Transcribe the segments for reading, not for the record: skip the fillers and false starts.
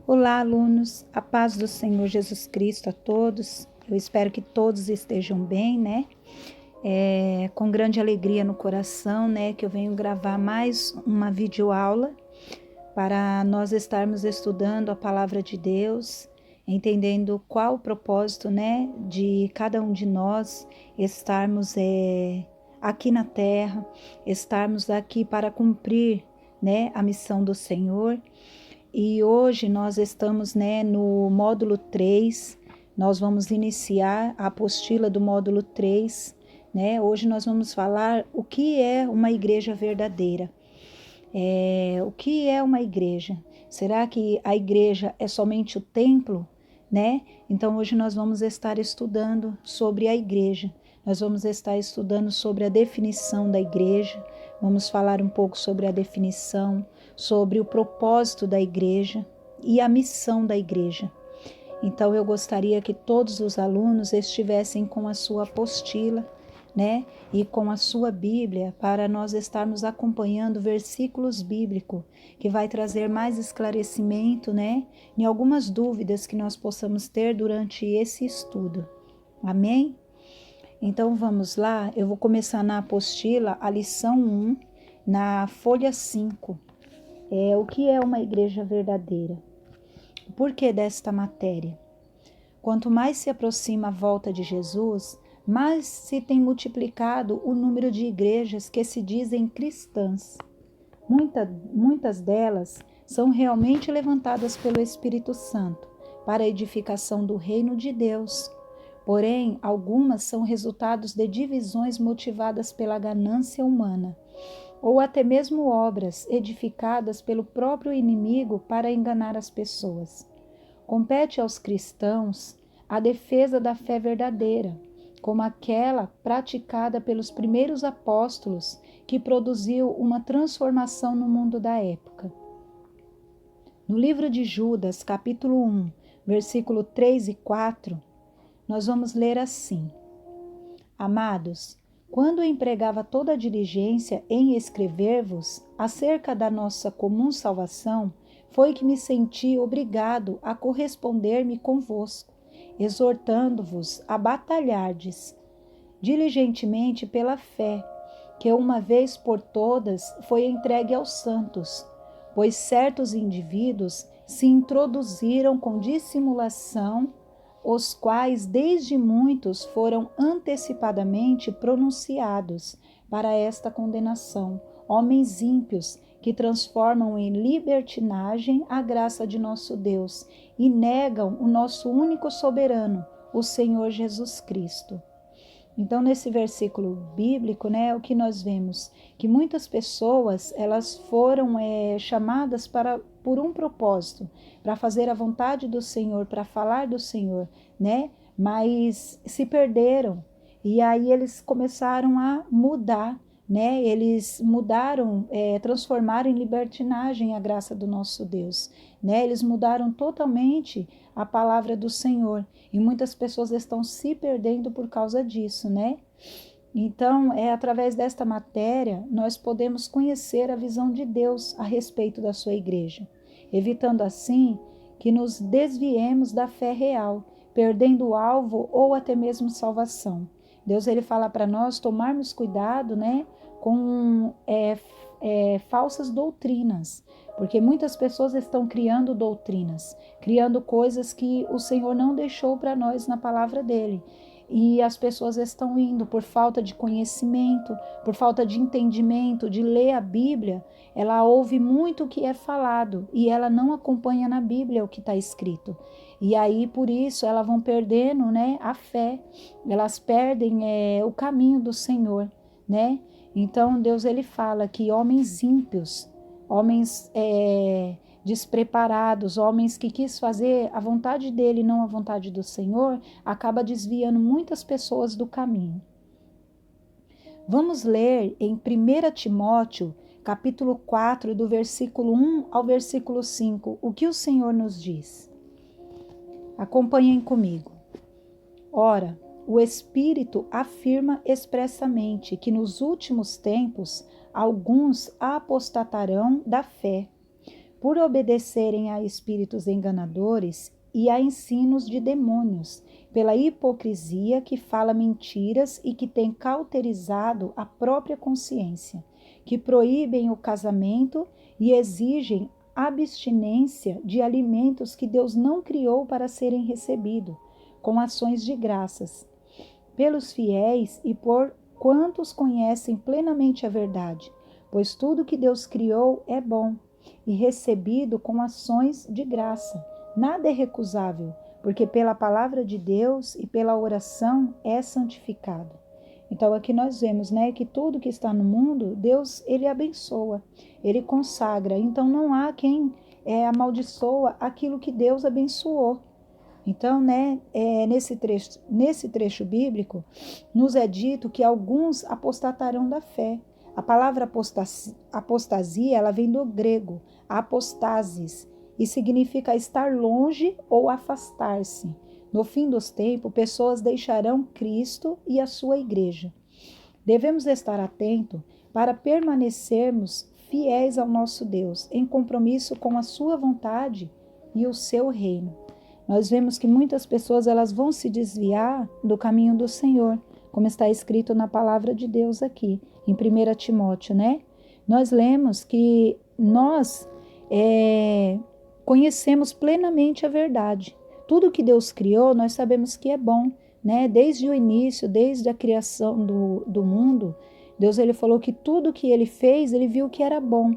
Olá, alunos, a paz do Senhor Jesus Cristo a todos. Eu espero que todos estejam bem, né? Com grande alegria no coração, né? Que eu venho gravar mais uma videoaula para nós estarmos estudando a palavra de Deus, entendendo qual o propósito, né? De cada um de nós estarmos aqui na Terra, estarmos aqui para cumprir, né? A missão do Senhor. E hoje nós estamos, né, no módulo 3, nós vamos iniciar a apostila do módulo 3, né? Hoje nós vamos falar o que é uma igreja verdadeira. O que é uma igreja? Será que a igreja é somente o templo, né? Então hoje nós vamos estar estudando sobre a igreja. Nós vamos estar estudando sobre a definição da igreja, vamos falar um pouco sobre a definição, sobre o propósito da igreja e a missão da igreja. Então eu gostaria que todos os alunos estivessem com a sua apostila, né, e com a sua Bíblia, para nós estarmos acompanhando versículos bíblicos, que vai trazer mais esclarecimento, né, em algumas dúvidas que nós possamos ter durante esse estudo. Amém? Então vamos lá, eu vou começar na apostila, a lição 1, na folha 5. O que é uma igreja verdadeira? O porquê desta matéria? Quanto mais se aproxima a volta de Jesus, mais se tem multiplicado o número de igrejas que se dizem cristãs. Muitas delas são realmente levantadas pelo Espírito Santo para a edificação do reino de Deus. Porém, algumas são resultados de divisões motivadas pela ganância humana, ou até mesmo obras edificadas pelo próprio inimigo para enganar as pessoas. Compete aos cristãos a defesa da fé verdadeira, como aquela praticada pelos primeiros apóstolos, que produziu uma transformação no mundo da época. No livro de Judas, capítulo 1, versículo 3 e 4, nós vamos ler assim: Amados, quando empregava toda a diligência em escrever-vos acerca da nossa comum salvação, foi que me senti obrigado a corresponder-me convosco, exortando-vos a batalhardes diligentemente pela fé, que uma vez por todas foi entregue aos santos, pois certos indivíduos se introduziram com dissimulação, os quais desde muitos foram antecipadamente pronunciados para esta condenação, homens ímpios que transformam em libertinagem a graça de nosso Deus e negam o nosso único soberano, o Senhor Jesus Cristo. Então, nesse versículo bíblico, né, o que nós vemos? Que muitas pessoas, elas foram chamadas por um propósito, para fazer a vontade do Senhor, para falar do Senhor, né? Mas se perderam. E aí eles começaram a mudar, né? Eles mudaram, transformaram em libertinagem a graça do nosso Deus, né? Eles mudaram totalmente a palavra do Senhor. E muitas pessoas estão se perdendo por causa disso, né? Então, através desta matéria, nós podemos conhecer a visão de Deus a respeito da sua igreja, evitando assim que nos desviemos da fé real, perdendo o alvo ou até mesmo salvação. Deus, ele fala para nós tomarmos cuidado, né, com falsas doutrinas, porque muitas pessoas estão criando doutrinas, criando coisas que o Senhor não deixou para nós na palavra dele. E as pessoas estão indo por falta de conhecimento, por falta de entendimento, de ler a Bíblia. Ela ouve muito o que é falado e ela não acompanha na Bíblia o que está escrito. E aí, por isso, elas vão perdendo, né, a fé, elas perdem o caminho do Senhor, né? Então, Deus, ele fala que homens ímpios, homens despreparados, homens que quis fazer a vontade dele, não a vontade do Senhor, acaba desviando muitas pessoas do caminho. Vamos ler em 1 Timóteo, capítulo 4, do versículo 1 ao versículo 5, o que o Senhor nos diz. Acompanhem comigo. Ora, o Espírito afirma expressamente que nos últimos tempos alguns apostatarão da fé, por obedecerem a espíritos enganadores e a ensinos de demônios, pela hipocrisia que fala mentiras e que tem cauterizado a própria consciência, que proíbem o casamento e exigem abstinência de alimentos que Deus não criou para serem recebidos, com ações de graças, pelos fiéis e por quantos conhecem plenamente a verdade, pois tudo que Deus criou é bom e recebido com ações de graça. Nada é recusável, porque pela palavra de Deus e pela oração é santificado. Então aqui nós vemos, né, que tudo que está no mundo, Deus, ele abençoa, ele consagra. Então não há quem amaldiçoa aquilo que Deus abençoou. Então, né, nesse trecho bíblico, nos é dito que alguns apostatarão da fé. A palavra apostasia, ela vem do grego, apostasis, e significa estar longe ou afastar-se. No fim dos tempos, pessoas deixarão Cristo e a sua igreja. Devemos estar atentos para permanecermos fiéis ao nosso Deus, em compromisso com a sua vontade e o seu reino. Nós vemos que muitas pessoas elas vão se desviar do caminho do Senhor, como está escrito na palavra de Deus aqui, em 1 Timóteo, né? Nós lemos que nós conhecemos plenamente a verdade. Tudo que Deus criou, nós sabemos que é bom, né? Desde o início, desde a criação do mundo, Deus ele falou que tudo que ele fez, ele viu que era bom.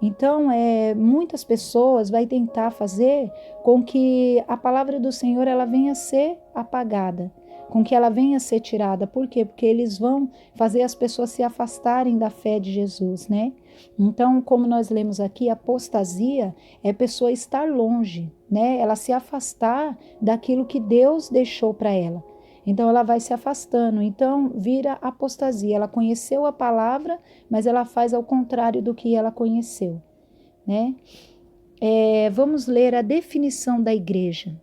Então, muitas pessoas vão tentar fazer com que a palavra do Senhor ela venha a ser apagada, com que ela venha a ser tirada. Por quê? Porque eles vão fazer as pessoas se afastarem da fé de Jesus, né? Então, como nós lemos aqui, apostasia é a pessoa estar longe, né? Ela se afastar daquilo que Deus deixou para ela. Então, ela vai se afastando. Então, vira apostasia. Ela conheceu a palavra, mas ela faz ao contrário do que ela conheceu, né? Vamos ler a definição da igreja.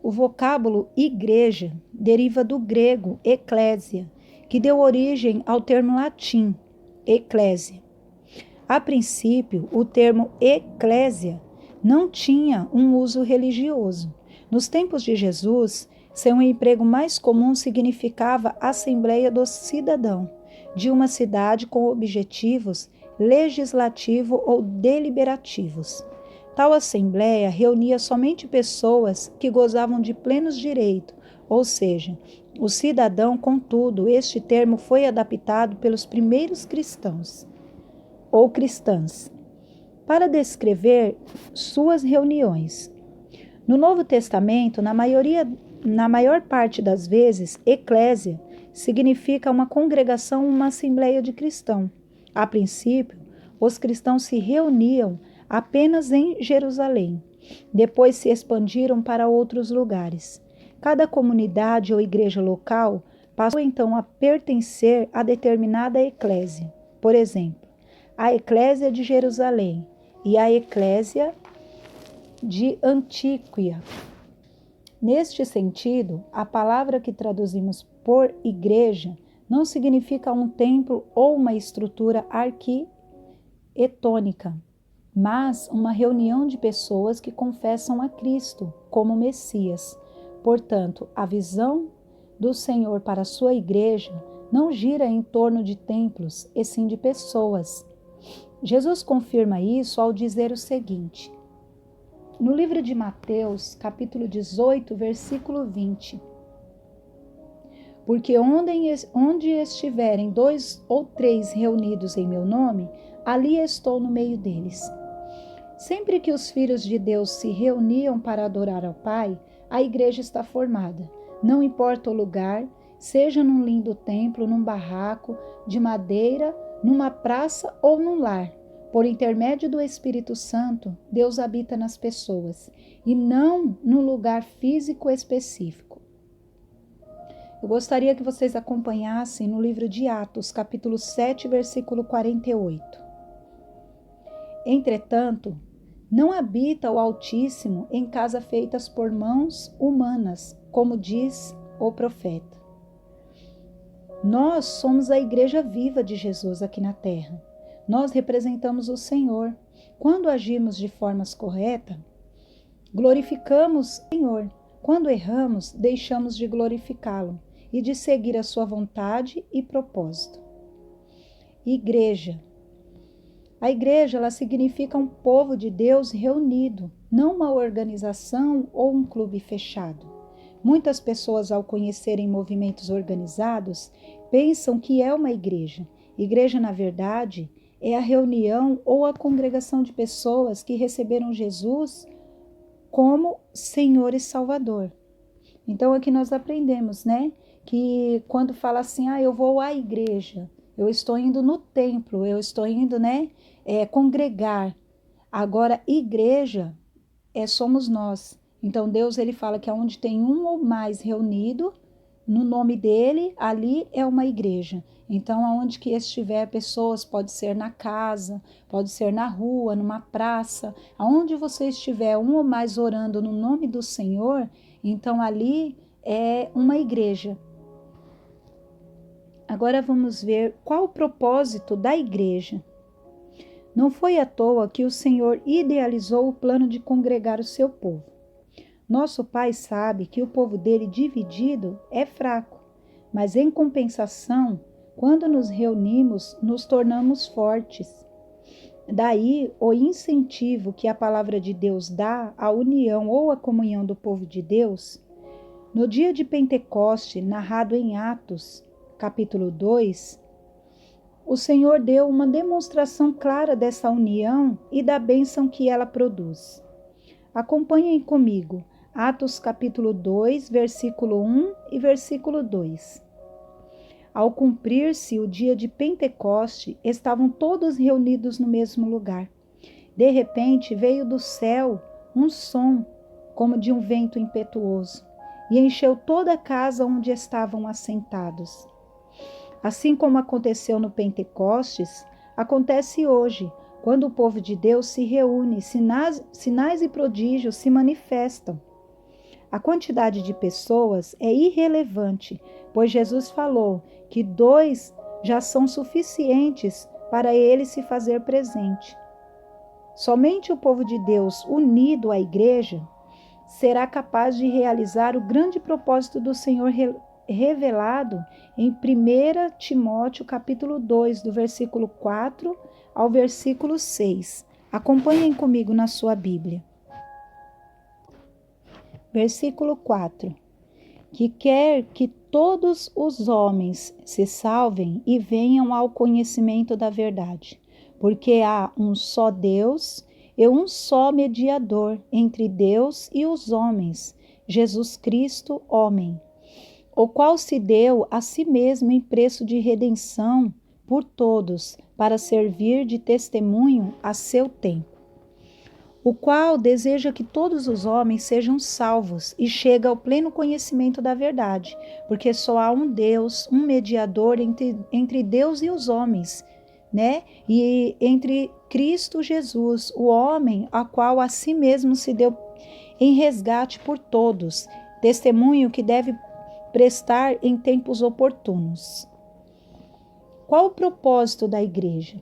O vocábulo igreja deriva do grego eclésia, que deu origem ao termo latim eclésia. A princípio, o termo eclésia não tinha um uso religioso. Nos tempos de Jesus, seu emprego mais comum significava assembleia do cidadão de uma cidade com objetivos legislativos ou deliberativos. Tal assembleia reunia somente pessoas que gozavam de plenos direitos, ou seja, o cidadão. Contudo, este termo foi adaptado pelos primeiros cristãos ou cristãs para descrever suas reuniões. No Novo Testamento, na maior parte das vezes, eclésia significa uma congregação, uma assembleia de cristãos. A princípio, os cristãos se reuniam apenas em Jerusalém. Depois se expandiram para outros lugares. Cada comunidade ou igreja local passou então a pertencer a determinada eclésia. Por exemplo, a eclésia de Jerusalém e a eclésia de Antíoquia. Neste sentido, a palavra que traduzimos por igreja não significa um templo ou uma estrutura arquitetônica, mas uma reunião de pessoas que confessam a Cristo como Messias. Portanto, a visão do Senhor para a sua igreja não gira em torno de templos, e sim de pessoas. Jesus confirma isso ao dizer o seguinte: no livro de Mateus, capítulo 18, versículo 20. Porque onde estiverem 2 ou 3 reunidos em meu nome, ali estou no meio deles. Sempre que os filhos de Deus se reuniam para adorar ao Pai, a igreja está formada. Não importa o lugar, seja num lindo templo, num barraco de madeira, numa praça ou num lar. Por intermédio do Espírito Santo, Deus habita nas pessoas e não num lugar físico específico. Eu gostaria que vocês acompanhassem no livro de Atos, capítulo 7, versículo 48. Entretanto, não habita o Altíssimo em casa feitas por mãos humanas, como diz o profeta. Nós somos a igreja viva de Jesus aqui na terra. Nós representamos o Senhor. Quando agimos de formas corretas, glorificamos o Senhor. Quando erramos, deixamos de glorificá-lo e de seguir a sua vontade e propósito. Igreja. A igreja, ela significa um povo de Deus reunido, não uma organização ou um clube fechado. Muitas pessoas, ao conhecerem movimentos organizados, pensam que é uma igreja. Igreja, na verdade, é a reunião ou a congregação de pessoas que receberam Jesus como Senhor e Salvador. Então, aqui nós aprendemos, né? Que quando fala assim, eu vou à igreja, eu estou indo no templo, eu estou indo, né? Congregar. Agora, igreja somos nós. Então, Deus, ele fala que aonde tem um ou mais reunido, no nome dele, ali é uma igreja. Então, aonde que estiver pessoas, pode ser na casa, pode ser na rua, numa praça, aonde você estiver um ou mais orando no nome do Senhor, então ali é uma igreja. Agora vamos ver qual o propósito da igreja. Não foi à toa que o Senhor idealizou o plano de congregar o seu povo. Nosso Pai sabe que o povo dele dividido é fraco, mas em compensação, quando nos reunimos, nos tornamos fortes. Daí o incentivo que a palavra de Deus dá à união ou à comunhão do povo de Deus. No dia de Pentecoste, narrado em Atos, capítulo 2, o Senhor deu uma demonstração clara dessa união e da bênção que ela produz. Acompanhem comigo, Atos capítulo 2, versículo 1 e versículo 2. Ao cumprir-se o dia de Pentecoste, estavam todos reunidos no mesmo lugar. De repente veio do céu um som, como de um vento impetuoso, e encheu toda a casa onde estavam assentados. Assim como aconteceu no Pentecostes, acontece hoje, quando o povo de Deus se reúne, sinais e prodígios se manifestam. A quantidade de pessoas é irrelevante, pois Jesus falou que 2 já são suficientes para ele se fazer presente. Somente o povo de Deus unido à igreja será capaz de realizar o grande propósito do Senhor revelado em 1 Timóteo capítulo 2, do versículo 4 ao versículo 6. Acompanhem comigo na sua Bíblia. Versículo 4. Que quer que todos os homens se salvem e venham ao conhecimento da verdade, porque há um só Deus e um só mediador entre Deus e os homens, Jesus Cristo, homem, o qual se deu a si mesmo em preço de redenção por todos, para servir de testemunho a seu tempo, o qual deseja que todos os homens sejam salvos e cheguem ao pleno conhecimento da verdade, porque só há um Deus, um mediador entre Deus e os homens, né? E entre Cristo Jesus, o homem, a qual a si mesmo se deu em resgate por todos, testemunho que deve prestar em tempos oportunos. Qual o propósito da igreja?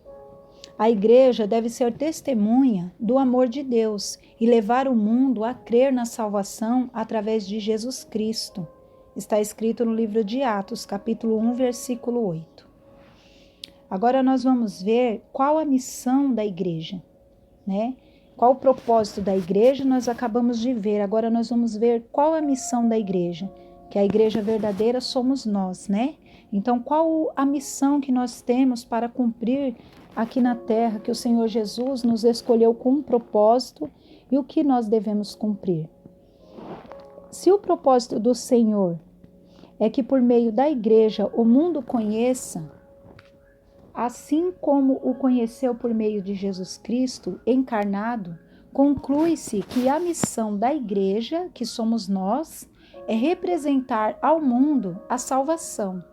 A igreja deve ser testemunha do amor de Deus e levar o mundo a crer na salvação através de Jesus Cristo. Está escrito no livro de Atos, capítulo 1, versículo 8. Agora nós vamos ver qual a missão da igreja, né? Qual o propósito da igreja, nós acabamos de ver. Agora nós vamos ver qual a missão da igreja, que a igreja verdadeira somos nós, né? Então, qual a missão que nós temos para cumprir aqui na terra, que o Senhor Jesus nos escolheu com um propósito e o que nós devemos cumprir? Se o propósito do Senhor é que por meio da igreja o mundo conheça, assim como o conheceu por meio de Jesus Cristo encarnado, conclui-se que a missão da igreja, que somos nós, é representar ao mundo a salvação,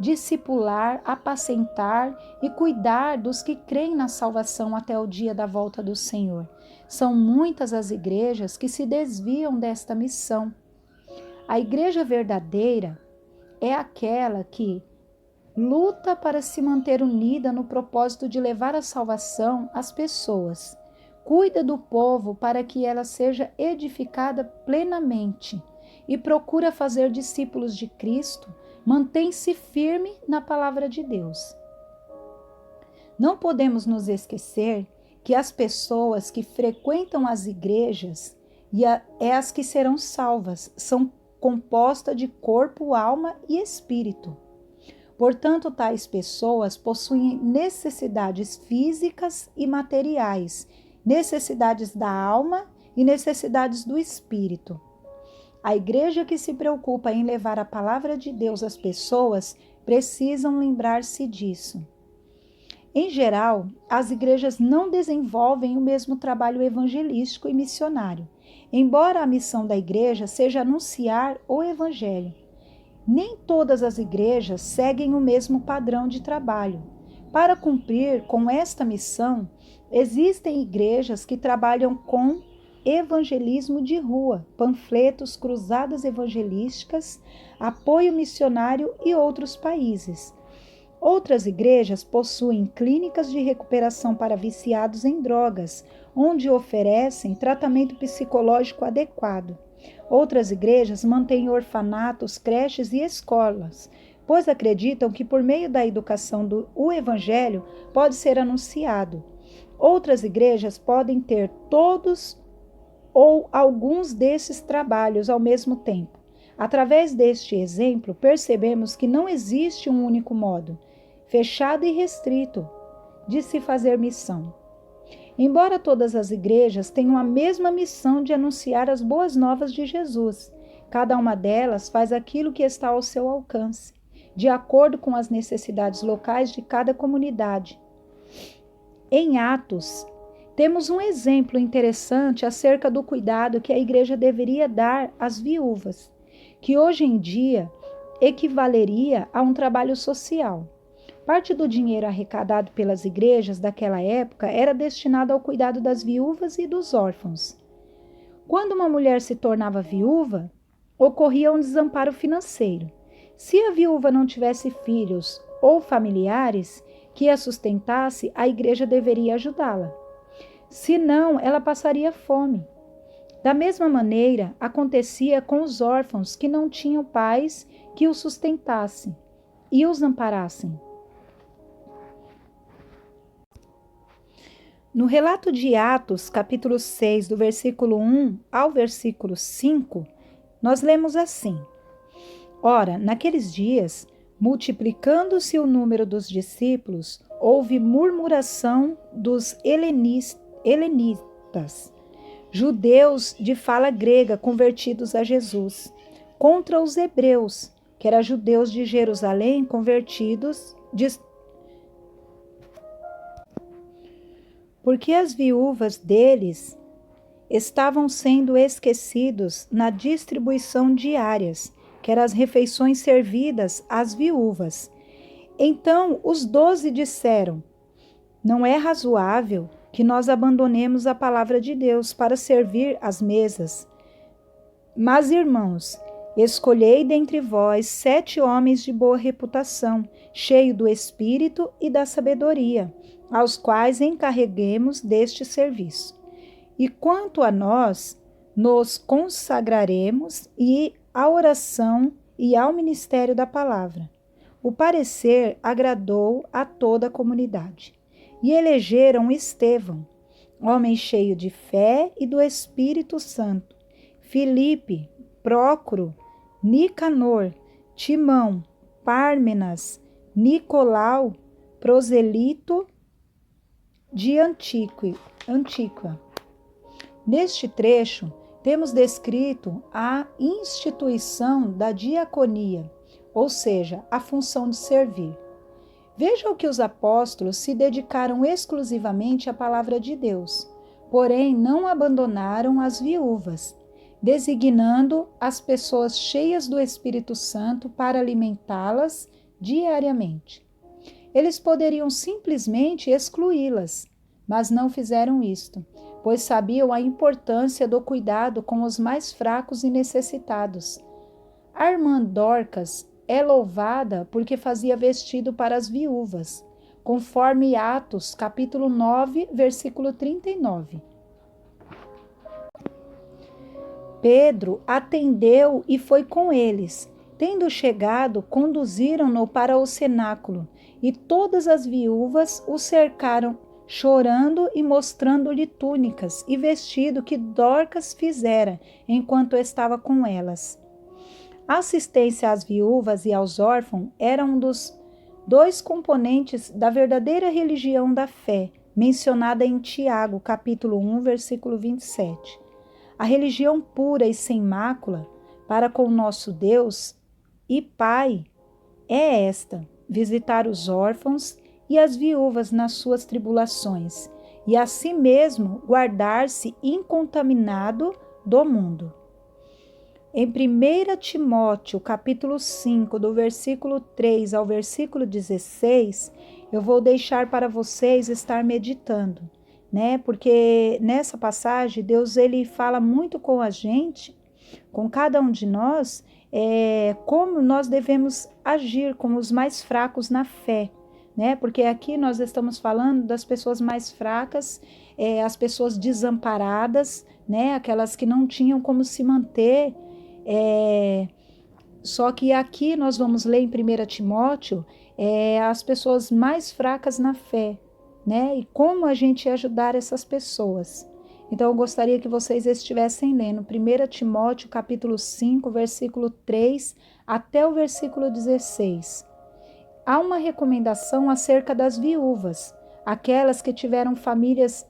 discipular, apacentar e cuidar dos que creem na salvação até o dia da volta do Senhor. São muitas as igrejas que se desviam desta missão. A igreja verdadeira é aquela que luta para se manter unida no propósito de levar a salvação às pessoas, cuida do povo para que ela seja edificada plenamente e procura fazer discípulos de Cristo, mantém-se firme na palavra de Deus. Não podemos nos esquecer que as pessoas que frequentam as igrejas é as que serão salvas, são compostas de corpo, alma e espírito. Portanto, tais pessoas possuem necessidades físicas e materiais, necessidades da alma e necessidades do espírito. A igreja que se preocupa em levar a palavra de Deus às pessoas precisam lembrar-se disso. Em geral, as igrejas não desenvolvem o mesmo trabalho evangelístico e missionário, embora a missão da igreja seja anunciar o evangelho. Nem todas as igrejas seguem o mesmo padrão de trabalho. Para cumprir com esta missão, existem igrejas que trabalham com evangelismo de rua, panfletos, cruzadas evangelísticas, apoio missionário e outros países. Outras igrejas possuem clínicas de recuperação para viciados em drogas, onde oferecem tratamento psicológico adequado. Outras igrejas mantêm orfanatos, creches e escolas, pois acreditam que por meio da educação o evangelho pode ser anunciado. Outras igrejas podem ter todos ou alguns desses trabalhos ao mesmo tempo. Através deste exemplo, percebemos que não existe um único modo, fechado e restrito, de se fazer missão. Embora todas as igrejas tenham a mesma missão de anunciar as boas novas de Jesus, cada uma delas faz aquilo que está ao seu alcance, de acordo com as necessidades locais de cada comunidade. Em Atos, temos um exemplo interessante acerca do cuidado que a igreja deveria dar às viúvas, que hoje em dia equivaleria a um trabalho social. Parte do dinheiro arrecadado pelas igrejas daquela época era destinado ao cuidado das viúvas e dos órfãos. Quando uma mulher se tornava viúva, ocorria um desamparo financeiro. Se a viúva não tivesse filhos ou familiares que a sustentasse, a igreja deveria ajudá-la. Se não, ela passaria fome. Da mesma maneira, acontecia com os órfãos que não tinham pais que os sustentassem e os amparassem. No relato de Atos, capítulo 6, do versículo 1 ao versículo 5, nós lemos assim: Ora, naqueles dias, multiplicando-se o número dos discípulos, houve murmuração dos helenistas, judeus de fala grega convertidos a Jesus, contra os hebreus, que eram judeus de Jerusalém convertidos, porque as viúvas deles estavam sendo esquecidos na distribuição diárias, que eram as refeições servidas às viúvas. Então os 12 disseram: Não é razoável que nós abandonemos a palavra de Deus para servir às mesas. Mas, irmãos, escolhei dentre vós 7 homens de boa reputação, cheios do Espírito e da sabedoria, aos quais encarreguemos deste serviço. E quanto a nós, nos consagraremos à oração e ao ministério da palavra. O parecer agradou a toda a comunidade. E elegeram Estevão, homem cheio de fé e do Espírito Santo, Filipe, Prócoro, Nicanor, Timão, Pármenas, Nicolau, proselito de Antíqua. Neste trecho, temos descrito a instituição da diaconia, ou seja, a função de servir. Vejam que os apóstolos se dedicaram exclusivamente à palavra de Deus, porém não abandonaram as viúvas, designando as pessoas cheias do Espírito Santo para alimentá-las diariamente. Eles poderiam simplesmente excluí-las, mas não fizeram isto, pois sabiam a importância do cuidado com os mais fracos e necessitados. A irmã Dorcas é louvada porque fazia vestido para as viúvas, conforme Atos, capítulo 9, versículo 39. Pedro atendeu e foi com eles. Tendo chegado, conduziram-no para o cenáculo, e todas as viúvas o cercaram, chorando e mostrando-lhe túnicas e vestido que Dorcas fizera enquanto estava com elas. A assistência às viúvas e aos órfãos era um dos dois componentes da verdadeira religião da fé, mencionada em Tiago, capítulo 1, versículo 27. A religião pura e sem mácula para com nosso Deus e Pai é esta: visitar os órfãos e as viúvas nas suas tribulações, e a si mesmo guardar-se incontaminado do mundo. Em 1 Timóteo, capítulo 5, do versículo 3 ao versículo 16, eu vou deixar para vocês estar meditando, né? Porque nessa passagem, Deus ele fala muito com a gente, com cada um de nós, como nós devemos agir com os mais fracos na fé, né? Porque aqui nós estamos falando das pessoas mais fracas, as pessoas desamparadas, né? Aquelas que não tinham como se manter. Só que aqui nós vamos ler em 1 Timóteo as pessoas mais fracas na fé, né? E como a gente ajudar essas pessoas. Então, eu gostaria que vocês estivessem lendo 1 Timóteo, capítulo 5, versículo 3 até o versículo 16. Há uma recomendação acerca das viúvas. Aquelas que tiveram famílias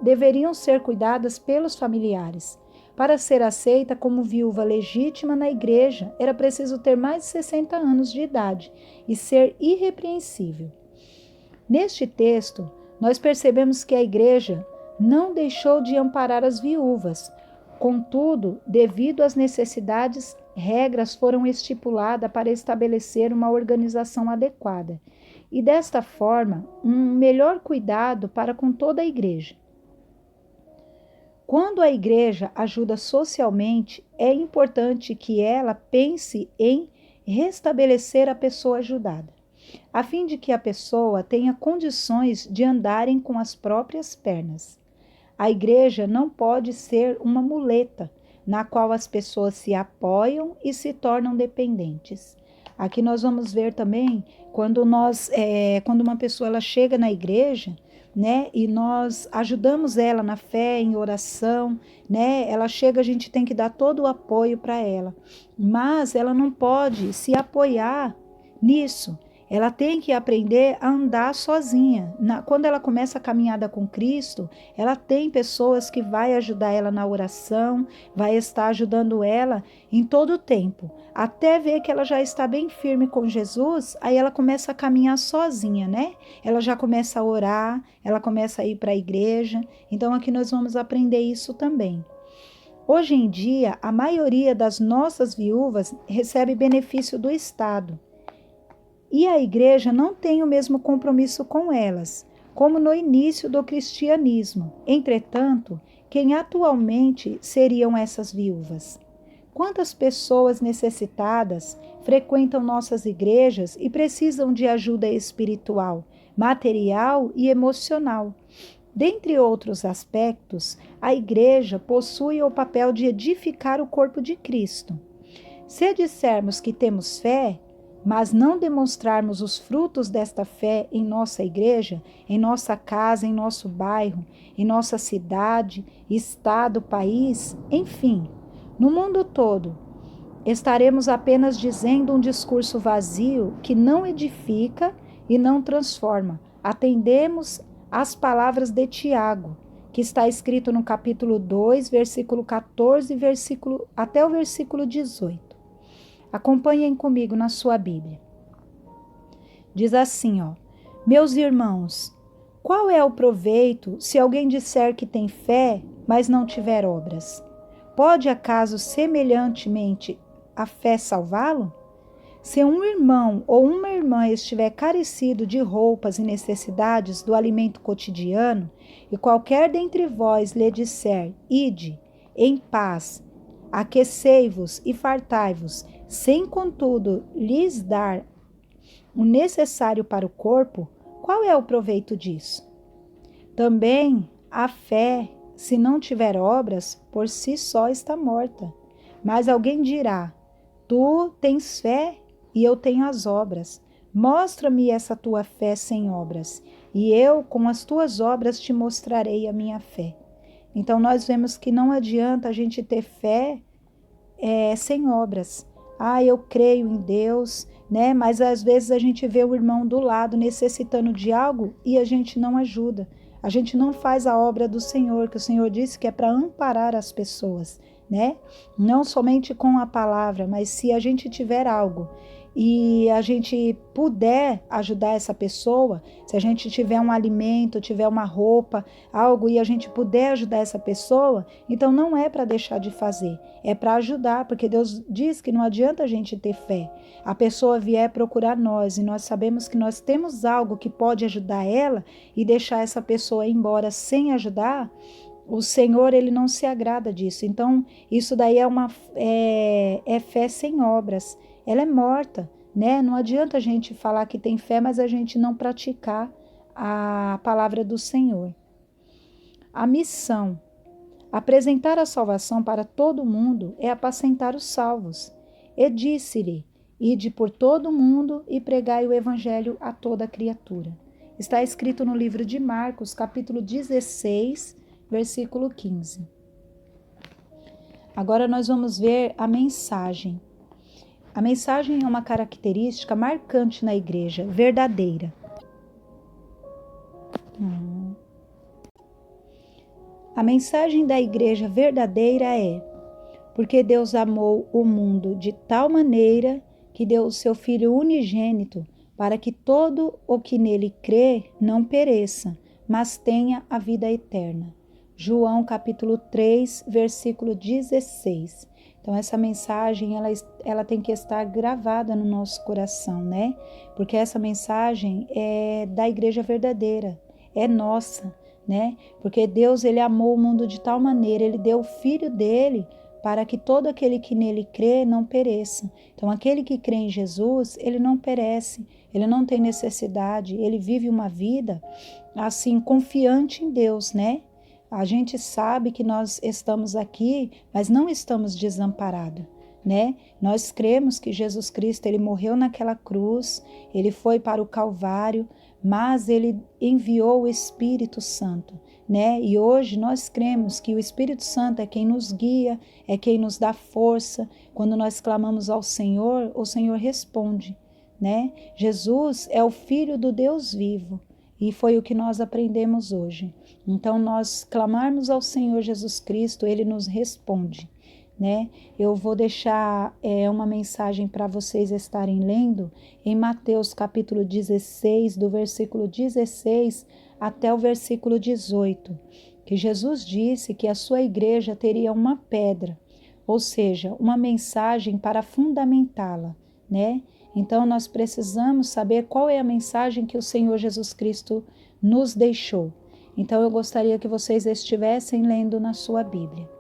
deveriam ser cuidadas pelos familiares. Para ser aceita como viúva legítima na igreja, era preciso ter mais de 60 anos de idade e ser irrepreensível. Neste texto, nós percebemos que a igreja não deixou de amparar as viúvas. Contudo, devido às necessidades, regras foram estipuladas para estabelecer uma organização adequada e, desta forma, um melhor cuidado para com toda a igreja. Quando a igreja ajuda socialmente, é importante que ela pense em restabelecer a pessoa ajudada, a fim de que a pessoa tenha condições de andarem com as próprias pernas. A igreja não pode ser uma muleta na qual as pessoas se apoiam e se tornam dependentes. Aqui nós vamos ver também quando uma pessoa ela chega na igreja, né, e nós ajudamos ela na fé, em oração, né, ela chega, a gente tem que dar todo o apoio para ela, mas ela não pode se apoiar nisso. Ela tem que aprender a andar sozinha. Quando ela começa a caminhada com Cristo, ela tem pessoas que vai ajudar ela na oração, vai estar ajudando ela em todo o tempo. Até ver que ela já está bem firme com Jesus, aí ela começa a caminhar sozinha, né? Ela já começa a orar, ela começa a ir para a igreja. Então aqui nós vamos aprender isso também. Hoje em dia, a maioria das nossas viúvas recebe benefício do Estado. E a igreja não tem o mesmo compromisso com elas, como no início do cristianismo. Entretanto, quem atualmente seriam essas viúvas? Quantas pessoas necessitadas frequentam nossas igrejas e precisam de ajuda espiritual, material e emocional? Dentre outros aspectos, a igreja possui o papel de edificar o corpo de Cristo. Se dissermos que temos fé, mas não demonstrarmos os frutos desta fé em nossa igreja, em nossa casa, em nosso bairro, em nossa cidade, estado, país, enfim, no mundo todo, estaremos apenas dizendo um discurso vazio que não edifica e não transforma. Atendemos às palavras de Tiago, que está escrito no capítulo 2, versículo 14, até o versículo 18. Acompanhem comigo na sua Bíblia. Diz assim, meus irmãos, qual é o proveito se alguém disser que tem fé, mas não tiver obras? Pode acaso semelhantemente a fé salvá-lo? Se um irmão ou uma irmã estiver carecido de roupas e necessidades do alimento cotidiano, e qualquer dentre vós lhe disser, ide, em paz, aquecei-vos e fartai-vos, sem contudo lhes dar o necessário para o corpo, qual é o proveito disso? Também a fé se não tiver obras, por si só está morta. Mas alguém dirá: tu tens fé e eu tenho as obras. Mostra-me essa tua fé sem obras, e eu, com as tuas obras, te mostrarei a minha fé. Então, nós vemos que não adianta a gente ter fé sem obras. Eu creio em Deus, né? Mas às vezes a gente vê o irmão do lado necessitando de algo e a gente não ajuda. A gente não faz a obra do Senhor, que o Senhor disse que é para amparar as pessoas, né? Não somente com a palavra, mas se a gente tiver algo e a gente puder ajudar essa pessoa, se a gente tiver um alimento, tiver uma roupa, algo e a gente puder ajudar essa pessoa, então não é para deixar de fazer, é para ajudar, porque Deus diz que não adianta a gente ter fé. A pessoa vier procurar nós e nós sabemos que nós temos algo que pode ajudar ela e deixar essa pessoa ir embora sem ajudar, o Senhor, ele não se agrada disso. Então, isso daí é fé sem obras. Ela é morta, né? Não adianta a gente falar que tem fé, mas a gente não praticar a palavra do Senhor. A missão, apresentar a salvação para todo mundo, é apacentar os salvos. E disse-lhe: ide por todo o mundo e pregai o evangelho a toda criatura. Está escrito no livro de Marcos, capítulo 16, versículo 15. Agora nós vamos ver a mensagem. A mensagem é uma característica marcante na igreja, verdadeira. A mensagem da igreja verdadeira é: porque Deus amou o mundo de tal maneira que deu o seu Filho unigênito, para que todo o que nele crê não pereça, mas tenha a vida eterna. João capítulo 3, versículo 16. Então essa mensagem, ela tem que estar gravada no nosso coração, né? Porque essa mensagem é da igreja verdadeira, é nossa, né? Porque Deus, ele amou o mundo de tal maneira, ele deu o Filho dele para que todo aquele que nele crê não pereça. Então aquele que crê em Jesus, ele não perece, ele não tem necessidade, ele vive uma vida assim confiante em Deus, né? A gente sabe que nós estamos aqui, mas não estamos desamparados, né? Nós cremos que Jesus Cristo, ele morreu naquela cruz, ele foi para o Calvário, mas ele enviou o Espírito Santo, né? E hoje nós cremos que o Espírito Santo é quem nos guia, é quem nos dá força. Quando nós clamamos ao Senhor, o Senhor responde, né? Jesus é o Filho do Deus vivo. E foi o que nós aprendemos hoje. Então, nós clamarmos ao Senhor Jesus Cristo, ele nos responde, né? Eu vou deixar uma mensagem para vocês estarem lendo em Mateus capítulo 16, do versículo 16 até o versículo 18, que Jesus disse que a sua igreja teria uma pedra, ou seja, uma mensagem para fundamentá-la, né? Então, nós precisamos saber qual é a mensagem que o Senhor Jesus Cristo nos deixou. Então, eu gostaria que vocês estivessem lendo na sua Bíblia.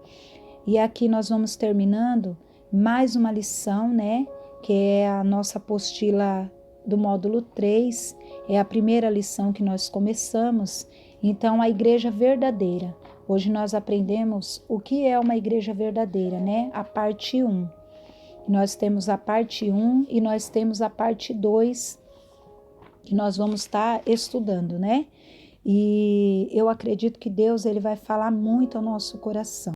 E aqui nós vamos terminando mais uma lição, né? Que é a nossa apostila do módulo 3. É a primeira lição que nós começamos. Então, a igreja verdadeira. Hoje nós aprendemos o que é uma igreja verdadeira, né? A parte 1. Nós temos a parte 1 e nós temos a parte 2 que nós vamos estar estudando, né? E eu acredito que Deus, ele vai falar muito ao nosso coração.